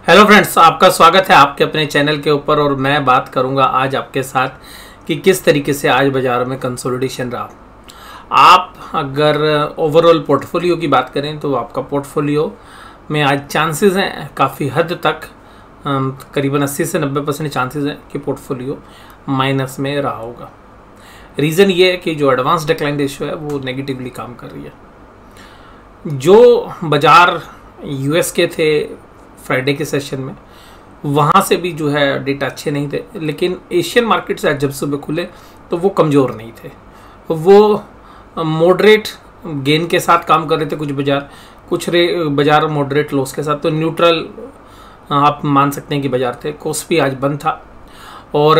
Hello friends, आपका स्वागत है आपके अपने चैनल के ऊपर। और मैं बात करूंगा आज आपके साथ कि किस तरीके से आज बाजार में कंसोलिडेशन रहा। आप अगर ओवरऑल पोर्टफोलियो की बात करें तो आपका पोर्टफोलियो में आज चांसेस हैं काफ़ी हद तक, करीबन 80 से 90% चांसेस हैं कि पोर्टफोलियो माइनस में रहा होगा। रीज़न ये है कि जो एडवांस डिक्लाइन रेशियो है वो नेगेटिवली काम कर रही है। जो बाजार यूएस के थे फ्राइडे के सेशन में, वहाँ से भी जो है डेटा अच्छे नहीं थे, लेकिन एशियन मार्केट्स आज जब सुबह खुले तो वो कमज़ोर नहीं थे, वो मॉडरेट गेन के साथ काम कर रहे थे। कुछ बाजार मॉडरेट लॉस के साथ, तो न्यूट्रल आप मान सकते हैं कि बाजार थे। कोस्पी आज बंद था और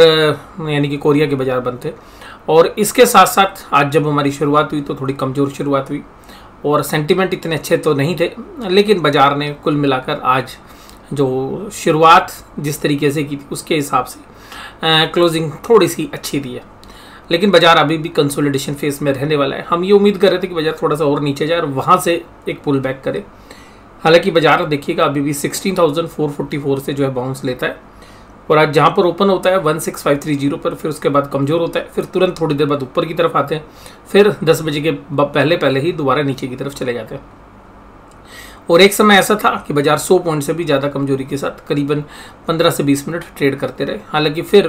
यानी कि कोरिया के बाजार बंद थे। और इसके साथ साथ आज जब हमारी शुरुआत हुई तो थोड़ी कमज़ोर शुरुआत हुई और सेंटिमेंट इतने अच्छे तो नहीं थे, लेकिन बाजार ने कुल मिलाकर आज जो शुरुआत जिस तरीके से की थी उसके हिसाब से क्लोजिंग थोड़ी सी अच्छी दी है। लेकिन बाजार अभी भी कंसोलिडेशन फेज में रहने वाला है। हम ये उम्मीद कर रहे थे कि बाजार थोड़ा सा और नीचे जाए और वहाँ से एक पुल बैक करे। हालांकि बाजार देखिएगा अभी भी 16,444 से जो है बाउंस लेता है और आज जहाँ पर ओपन होता है 16,530 पर, फिर उसके बाद कमज़ोर होता है, फिर तुरंत थोड़ी देर बाद ऊपर की तरफ आते हैं, फिर 10 बजे के पहले ही दोबारा नीचे की तरफ चले जाते हैं। और एक समय ऐसा था कि बाजार 100 पॉइंट से भी ज़्यादा कमजोरी के साथ करीबन 15 से 20 मिनट ट्रेड करते रहे। हालांकि फिर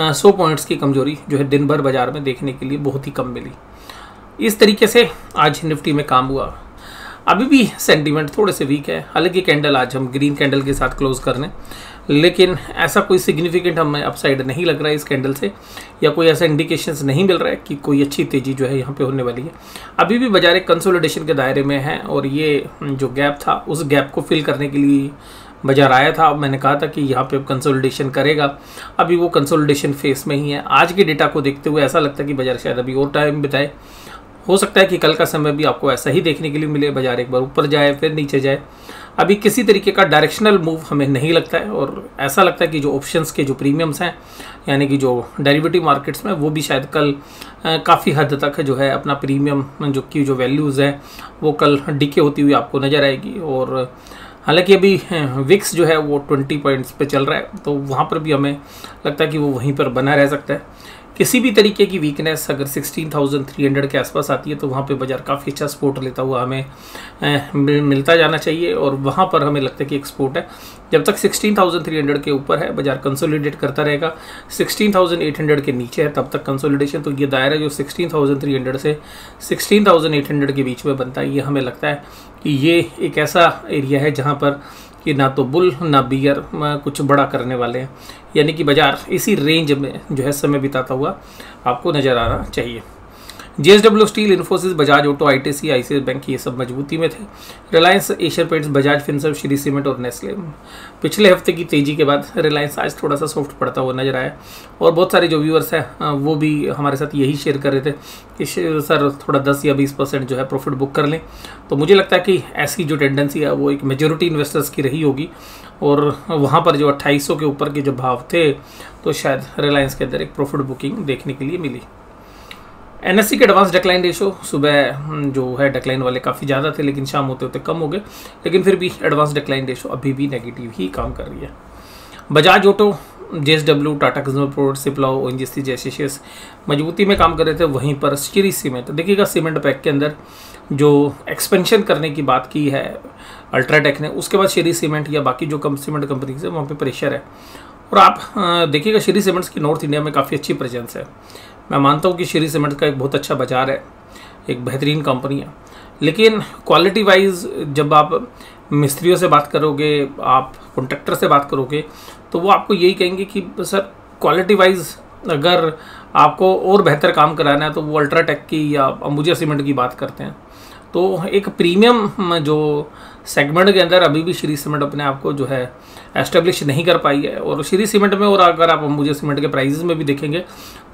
100 पॉइंट्स की कमजोरी जो है दिन भर बाजार में देखने के लिए बहुत ही कम मिली। इस तरीके से आज निफ्टी में काम हुआ। अभी भी सेंटीमेंट थोड़े से वीक है। हालांकि कैंडल आज हम ग्रीन कैंडल के साथ क्लोज कर लें, लेकिन ऐसा कोई सिग्निफिकेंट हमें अपसाइड नहीं लग रहा है इस कैंडल से, या कोई ऐसा इंडिकेशंस नहीं मिल रहा है कि कोई अच्छी तेजी जो है यहाँ पे होने वाली है। अभी भी बाजार एक कंसोलिडेशन के दायरे में है और ये जो गैप था उस गैप को फिल करने के लिए बाजार आया था। मैंने कहा था कि यहाँ पे कंसोलिडेशन करेगा, अभी वो कंसोलिडेशन फेस में ही है। आज के डेटा को देखते हुए ऐसा लगता है कि बाजार शायद अभी और टाइम बिताए। हो सकता है कि कल का समय भी आपको ऐसा ही देखने के लिए मिले, बाजार एक बार ऊपर जाए फिर नीचे जाए। अभी किसी तरीके का डायरेक्शनल मूव हमें नहीं लगता है और ऐसा लगता है कि जो ऑप्शंस के जो प्रीमियम्स हैं, यानी कि जो डेरिवेटिव मार्केट्स में, वो भी शायद कल काफ़ी हद तक जो है अपना प्रीमियम जो वैल्यूज़ हैं वो कल डिके होती हुई आपको नज़र आएगी। और हालांकि अभी विक्स जो है वो 20 पॉइंट्स पे चल रहा है, तो वहाँ पर भी हमें लगता है कि वो वहीं पर बना रह सकता है। किसी भी तरीके की वीकनेस अगर 16,300 के आसपास आती है तो वहाँ पे बाजार काफ़ी अच्छा सपोर्ट लेता हुआ हमें मिलता जाना चाहिए और वहाँ पर हमें लगता है कि एक सपोर्ट है। जब तक 16,300 के ऊपर है बाजार कंसोलिडेट करता रहेगा। 16,800 के नीचे है तब तक कंसोलिडेशन। तो ये दायरा जो 16,300 से 16,800 के बीच में बनता है, ये हमें लगता है कि ये एक ऐसा एरिया है जहाँ पर कि ना तो बुल ना बियर कुछ बड़ा करने वाले हैं, यानी कि बाजार इसी रेंज में जो है समय बिताता हुआ आपको नज़र आना चाहिए। JSW steel, Infosys, Bajaj auto, ITC, ICICI bank ये सब मजबूती में थे। Reliance, Asian paints, Bajaj Finserv, Shri cement और नेस्ले। पिछले हफ्ते की तेजी के बाद रिलायंस आज थोड़ा सा सॉफ्ट पड़ता हुआ नजर आया और बहुत सारे जो व्यूअर्स हैं वो भी हमारे साथ यही शेयर कर रहे थे कि सर थोड़ा 10 या 20% जो है प्रॉफिट बुक कर लें। तो मुझे लगता है कि ऐसी जो टेंडेंसी है वो एक मेजोरिटी इन्वेस्टर्स की रही होगी और वहाँ पर जो 2800 के ऊपर के जो भाव थे तो शायद रिलायंस के अंदर एक प्रॉफिट बुकिंग देखने के लिए मिली। NSE के एडवांस डिक्लाइन रेशो सुबह जो है डिक्लाइन वाले काफ़ी ज़्यादा थे, लेकिन शाम होते होते कम हो गए, लेकिन फिर भी एडवांस डिक्लाइन रेशो अभी भी नेगेटिव ही काम कर रही है। Bajaj auto, JSW, Tata consumer products, Cipla, ONGC जैसे शेयर्स मजबूती में काम कर रहे थे। वहीं पर श्री सीमेंट, देखिएगा सीमेंट पैक के अंदर जो एक्सपेंशन करने की बात की है अल्ट्राटेक ने, उसके बाद श्री सीमेंट या बाकी जो सीमेंट कंपनीज है वहाँ पे प्रेशर है। और आप देखिएगा श्री सीमेंट्स की नॉर्थ इंडिया में काफ़ी अच्छी प्रेजेंस है। मैं मानता हूँ कि श्री सीमेंट का एक बहुत अच्छा बाजार है, एक बेहतरीन कंपनी है, लेकिन क्वालिटी वाइज जब आप मिस्त्रियों से बात करोगे, आप कॉन्ट्रैक्टर से बात करोगे, तो वो आपको यही कहेंगे कि सर क्वालिटी वाइज अगर आपको और बेहतर काम कराना है तो वो अल्ट्राटेक की या अंबुजा सीमेंट की बात करते हैं। तो एक प्रीमियम जो सेगमेंट के अंदर अभी भी श्री सीमेंट अपने आप को जो है एस्टेब्लिश नहीं कर पाई है। और श्री सीमेंट में, और अगर आप अंबुजा सीमेंट के प्राइजेस में भी देखेंगे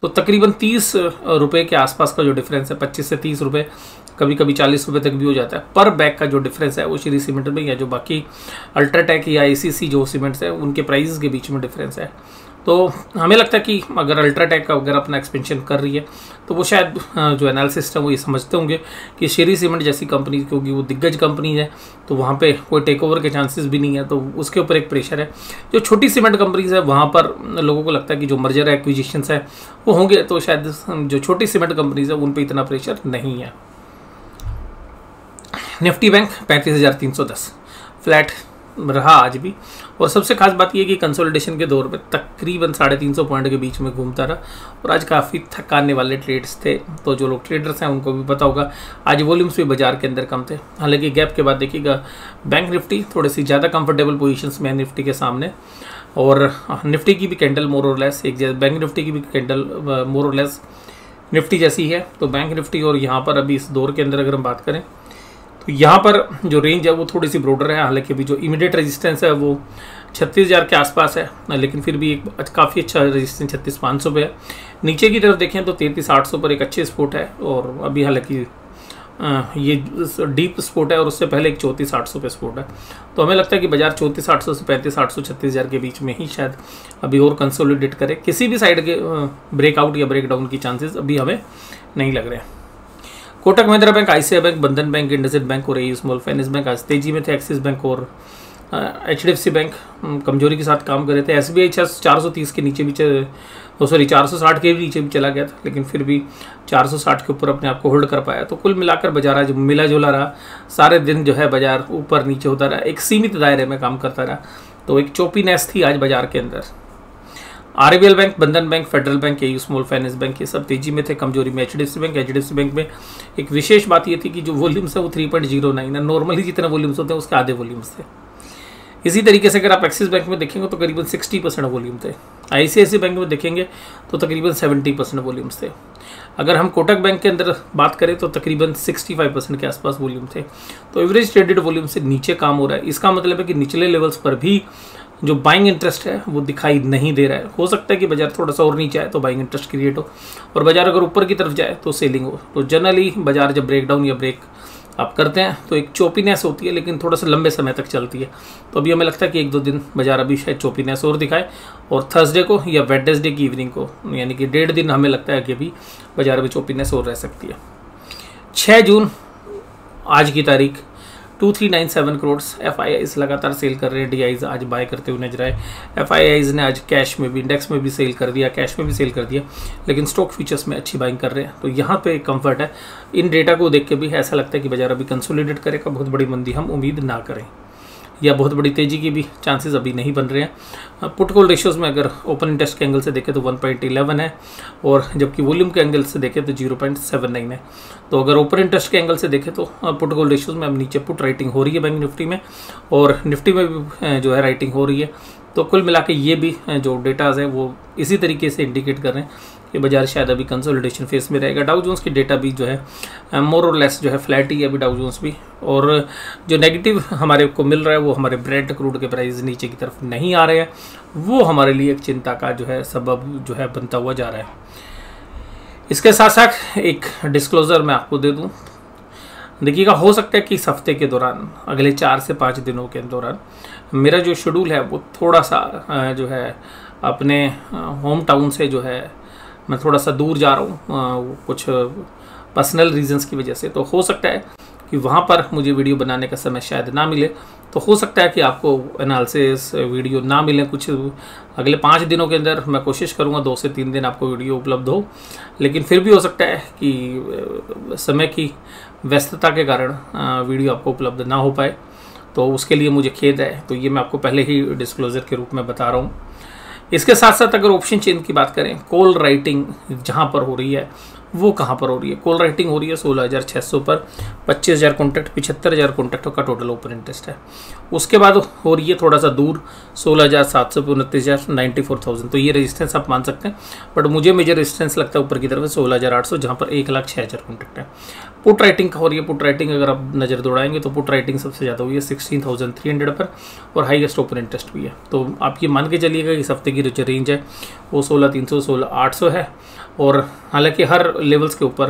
तो तकरीबन 30 रुपये के आसपास का जो डिफरेंस है, 25 से 30 रुपये, कभी कभी 40 रुपये तक भी हो जाता है पर बैग का जो डिफरेंस है वो श्री सीमेंट में या जो बाकी अल्ट्राटेक या ACC जो सीमेंट्स है उनके प्राइजेस के बीच में डिफरेंस है। तो हमें लगता है कि अगर अल्ट्राटेक अगर अपना एक्सपेंशन कर रही है तो वो शायद जो एनालिसिस्ट है वो ये समझते होंगे कि श्री सीमेंट जैसी कंपनी, क्योंकि वो दिग्गज कंपनी है तो वहाँ पे कोई टेक ओवर के चांसेस भी नहीं है, तो उसके ऊपर एक प्रेशर है। जो छोटी सीमेंट कंपनीज है वहाँ पर लोगों को लगता है कि जो मर्जर एक्विजिशंस है वो होंगे, तो शायद जो छोटी सीमेंट कंपनीज है उन पर इतना प्रेशर नहीं है। निफ्टी बैंक 35,310 फ्लैट रहा आज भी, और सबसे खास बात यह कि कंसोलिडेशन के दौर में तकरीबन 350 पॉइंट के बीच में घूमता रहा, और आज काफ़ी थकाने वाले ट्रेड्स थे। तो जो लोग ट्रेडर्स हैं उनको भी पता होगा आज वॉल्यूम्स भी बाजार के अंदर कम थे। हालांकि गैप के बाद देखिएगा बैंक निफ्टी थोड़ी सी ज़्यादा कंफर्टेबल पोजीशंस में है निफ्टी के सामने, और निफ्टी की भी कैंडल मोर और लेस एक जैसे, बैंक निफ्टी की भी कैंडल मोर और लेस निफ्टी जैसी है। तो बैंक निफ्टी और यहाँ पर अभी इस दौर के अंदर अगर हम बात करें तो यहाँ पर जो रेंज है वो थोड़ी सी ब्रॉडर है। हालांकि अभी जो इमीडिएट रेजिस्टेंस है वो 36,000 के आसपास है, लेकिन फिर भी एक काफ़ी अच्छा रेजिस्टेंस 36,500 पे है। नीचे की तरफ देखें तो 33,800 पर एक अच्छे स्पोर्ट है, और अभी हालांकि ये डीप स्पोर्ट है, और उससे पहले एक 34,800 पे स्पोर्ट है। तो हमें लगता है कि बाजार 34,800 से 35,800 36,000 के बीच में ही शायद अभी और कंसोलिडेट करे। किसी भी साइड के ब्रेकआउट या ब्रेकडाउन की चांसेस अभी हमें नहीं लग रहे हैं। Kotak Mahindra bank, ICI bank, बंधन बैंक, इंडसइंड बैंक और एयू स्मॉल फाइनेंस बैंक आज तेजी में थे। एक्सिस बैंक और एचडीएफसी बैंक कमजोरी के साथ काम कर रहे थे। एसबीआई 430 के नीचे भी 460 के भी नीचे भी चला गया था, लेकिन फिर भी 460 के ऊपर अपने आप को होल्ड कर पाया। तो कुल मिलाकर बाजार आज मिला जुला रहा, सारे दिन जो है बाजार ऊपर नीचे होता रहा, एक सीमित दायरे में काम करता रहा। तो एक चौपीनेस थी आज बाजार के अंदर। आरबीएल बैंक, बंधन bank, federal bank, AU small finance bank ये सब तेजी में थे। कमजोरी में एचडीएफसी बैंक में एक विशेष बात ये थी कि जो वॉल्यूम्स है वो 3.09 है, नॉर्मली जितने वॉल्यूम्स होते हैं उसके आधे वॉल्यूम्स थे। इसी तरीके से अगर आप एक्सिस बैंक में देखेंगे तो करीबन 60% वॉल्यूम थे। आईसीआईसीआई बैंक में देखेंगे तो तकरीबन 70% वॉल्यूम्स थे। अगर हम कोटक बैंक के अंदर बात करें तो तकरीबन 65% के आसपास वॉल्यूम थे। तो एवरेज ट्रेडेड वॉल्यूम से नीचे काम हो रहा है। इसका मतलब है कि निचले लेवल्स पर भी जो बाइंग इंटरेस्ट है वो दिखाई नहीं दे रहा है। हो सकता है कि बाजार थोड़ा सा और नीचे आए तो बाइंग इंटरेस्ट क्रिएट हो, और बाजार अगर ऊपर की तरफ जाए तो सेलिंग हो। तो जनरली बाजार जब ब्रेकडाउन या ब्रेक आप करते हैं तो एक चौपीनेस होती है, लेकिन थोड़ा सा लंबे समय तक चलती है। तो अभी हमें लगता है कि 1-2 दिन बाजार अभी शायद चौपीनेस और दिखाए, और थर्सडे को या वेडनेसडे की इवनिंग को, यानी कि 1.5 दिन हमें लगता है कि अभी बाजार अभी चौपीनेस और रह सकती है। 6 जून आज की तारीख 2397 करोड़ एफआईआईज लगातार सेल कर रहे हैं। डीआईज आज बाय करते हुए नजर आए। एफआईआईज ने आज कैश में भी, इंडेक्स में भी सेल कर दिया, कैश में भी सेल कर दिया, लेकिन स्टॉक फ्यूचर्स में अच्छी बाइंग कर रहे हैं। तो यहाँ पे कंफर्ट है। इन डेटा को देख के भी ऐसा लगता है कि बाजार अभी कंसोलिडेट करेगा, बहुत बड़ी मंदी हम उम्मीद ना करें, या बहुत बड़ी तेजी की भी चांसेस अभी नहीं बन रहे हैं। पुट कॉल रेशियोज में अगर ओपन इंटरेस्ट के एंगल से देखें तो 1.11 है, और जबकि वॉल्यूम के एंगल से देखें तो 0.79 है। तो अगर ओपन इंटरेस्ट के एंगल से देखें तो पुट कॉल रेशियोज में अब नीचे पुट राइटिंग हो रही है बैंक निफ्टी में, और निफ्टी में भी जो है राइटिंग हो रही है। तो कुल मिला के ये भी जो डेटाज हैं वो इसी तरीके से इंडिकेट कर रहे हैं कि बाजार शायद अभी कंसोलिडेशन फेस में रहेगा। डाउ जोन्स की डेटा भी जो है मोर और लेस जो है फ्लैट ही है अभी डाउ जोन्स भी, और जो नेगेटिव हमारे को मिल रहा है वो हमारे ब्रेंट क्रूड के प्राइस नीचे की तरफ नहीं आ रहे हैं, वो हमारे लिए एक चिंता का जो है सबब जो है बनता हुआ जा रहा है। इसके साथ साथ एक डिस्क्लोजर मैं आपको दे दूं, देखिएगा हो सकता है कि इस हफ्ते के दौरान, अगले 4 से 5 दिनों के दौरान मेरा जो शेड्यूल है वो थोड़ा सा जो है अपने होम टाउन से जो है मैं थोड़ा सा दूर जा रहा हूँ कुछ पर्सनल रीजंस की वजह से। तो हो सकता है कि वहाँ पर मुझे वीडियो बनाने का समय शायद ना मिले, तो हो सकता है कि आपको एनालिसिस वीडियो ना मिले कुछ अगले 5 दिनों के अंदर। मैं कोशिश करूँगा 2 से 3 दिन आपको वीडियो उपलब्ध हो, लेकिन फिर भी हो सकता है कि समय की व्यस्तता के कारण वीडियो आपको उपलब्ध ना हो पाए, तो उसके लिए मुझे खेद है। तो ये मैं आपको पहले ही डिस्क्लोजर के रूप में बता रहा हूँ। इसके साथ साथ अगर ऑप्शन चेन की बात करें, कॉल राइटिंग जहाँ पर हो रही है वो कहाँ पर हो रही है? कॉल राइटिंग हो रही है 16,600 पर, 25,000 कॉन्टैक्ट, 75,000 कॉन्टैक्टों का टोटल ओपन इंटरेस्ट है। उसके बाद हो रही है थोड़ा सा दूर 16,700 पर 29,000, 94,000। तो ये रेजिस्टेंस आप मान सकते हैं, बट मुझे मेजर रेजिस्टेंस लगता है ऊपर की तरफ 16,800, जहाँ पर 1,06,000 कॉन्टैक्ट है। पुट राइटिंग का हो रही है। पुट राइटिंग अगर आप नज़र दौड़ाएंगे तो पुट राइटिंग सबसे ज़्यादा हुई है 16,300 पर, और हाईएस्ट ओपन इंटरेस्ट भी है। तो आप ये मान के चलिएगा कि इस हफ्ते की जो रेंज है वो 16,300 16,800 है, और हालांकि हर लेवल्स के ऊपर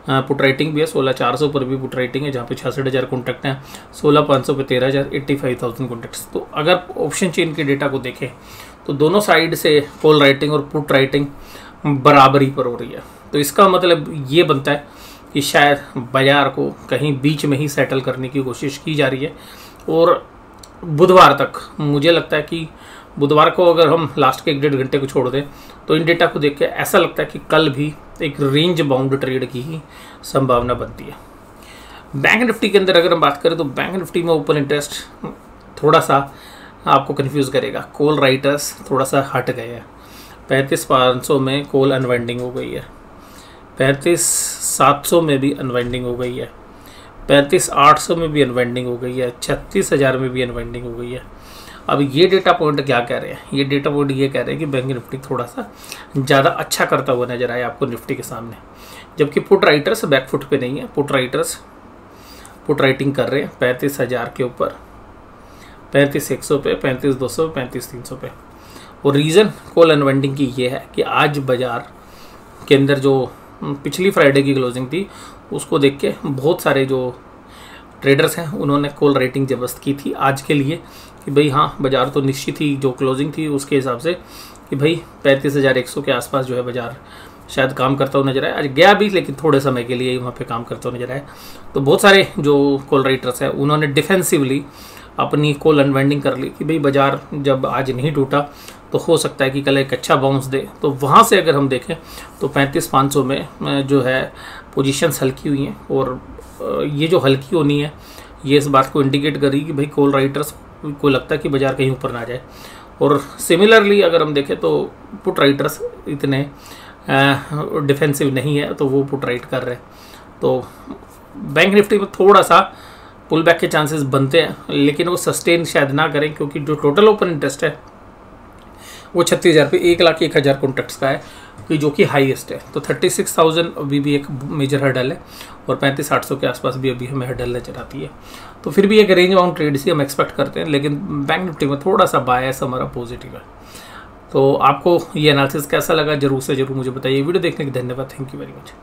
पुट राइटिंग भी है। 16,400 पर भी पुट राइटिंग है, जहाँ पे 66,000 कॉन्टैक्ट हैं। 16,500 पे 13,000, 85,000 कॉन्टैक्ट्स। तो अगर ऑप्शन चेन के डेटा को देखें तो दोनों साइड से कॉल राइटिंग और पुट राइटिंग बराबरी पर हो रही है। तो इसका मतलब ये बनता है कि शायद बाजार को कहीं बीच में ही सेटल करने की कोशिश की जा रही है। और बुधवार तक मुझे लगता है कि बुधवार को अगर हम लास्ट के 1-1.5 घंटे को छोड़ दें तो इन डेटा को देख के ऐसा लगता है कि कल भी एक रेंज बाउंड ट्रेड की ही संभावना बनती है। बैंक निफ्टी के अंदर अगर हम बात करें तो बैंक निफ्टी में ओपन इंटरेस्ट थोड़ा सा आपको कंफ्यूज करेगा। कॉल राइटर्स थोड़ा सा हट गए हैं। 35,500 में कॉल अनवाइंडिंग हो गई है, 35,700 में भी अनवाइंडिंग हो गई है, 35,800 में भी अनवाइंडिंग हो गई है, 36,000 में भी अनवाइंडिंग हो गई है। अब ये डेटा पॉइंट क्या कह रहे हैं? ये डेटा पॉइंट ये कह रहे हैं कि बैंक निफ्टी थोड़ा सा ज़्यादा अच्छा करता हुआ नजर आया आपको निफ्टी के सामने, जबकि पुट राइटर्स बैकफुट पे नहीं है। पुट राइटर्स पुट राइटिंग कर रहे हैं 35,000 के ऊपर, 35,100 पे, 35,200, 35,300 पे। और रीज़न कॉल अनवाइंडिंग की ये है कि आज बाजार के अंदर जो पिछली फ्राइडे की क्लोजिंग थी उसको देख के बहुत सारे जो ट्रेडर्स हैं उन्होंने कॉल राइटिंग जबरदस्त की थी आज के लिए कि भाई हाँ बाजार तो निश्चित ही जो क्लोजिंग थी उसके हिसाब से कि भाई 35,100 के आसपास जो है बाजार शायद काम करता हुआ नजर आया। आज गया भी लेकिन थोड़े समय के लिए वहाँ पे काम करता हुआ नजर आया। तो बहुत सारे जो कॉल राइटर्स हैं उन्होंने डिफेंसिवली अपनी कॉल अनवाइंडिंग कर ली कि भाई बाजार जब आज नहीं टूटा तो हो सकता है कि कल एक अच्छा बाउंस दे। तो वहाँ से अगर हम देखें तो 35,500 में जो है पोजीशंस हल्की हुई हैं और ये जो हल्की होनी है ये इस बात को इंडिकेट कर रही कि भाई कॉल राइटर्स को लगता है कि बाजार कहीं ऊपर ना जाए। और सिमिलरली अगर हम देखें तो पुट राइटर्स इतने डिफेंसिव नहीं है तो वो पुट राइट कर रहे हैं। तो बैंक निफ्टी में थोड़ा सा पुल बैक के चांसेस बनते हैं लेकिन वो सस्टेन शायद ना करें क्योंकि जो टोटल ओपन इंटरेस्ट है वो 36,000 पे 1,01,000 कॉन्ट्रैक्ट्स का है कि जो कि हाईएस्ट है। तो 36,000 अभी भी एक मेजर हर्डल है और 35,800 के आसपास भी अभी हमें हर्डल नजर आती है। तो फिर भी एक रेंज बाउंड ट्रेड से हम एक्सपेक्ट करते हैं लेकिन बैंक निफ्टी में थोड़ा सा बायस हमारा पॉजिटिव है। तो आपको ये एनालिसिस कैसा लगा जरूर से जरूर मुझे बताइए। वीडियो देखने के धन्यवाद। Thank you very much.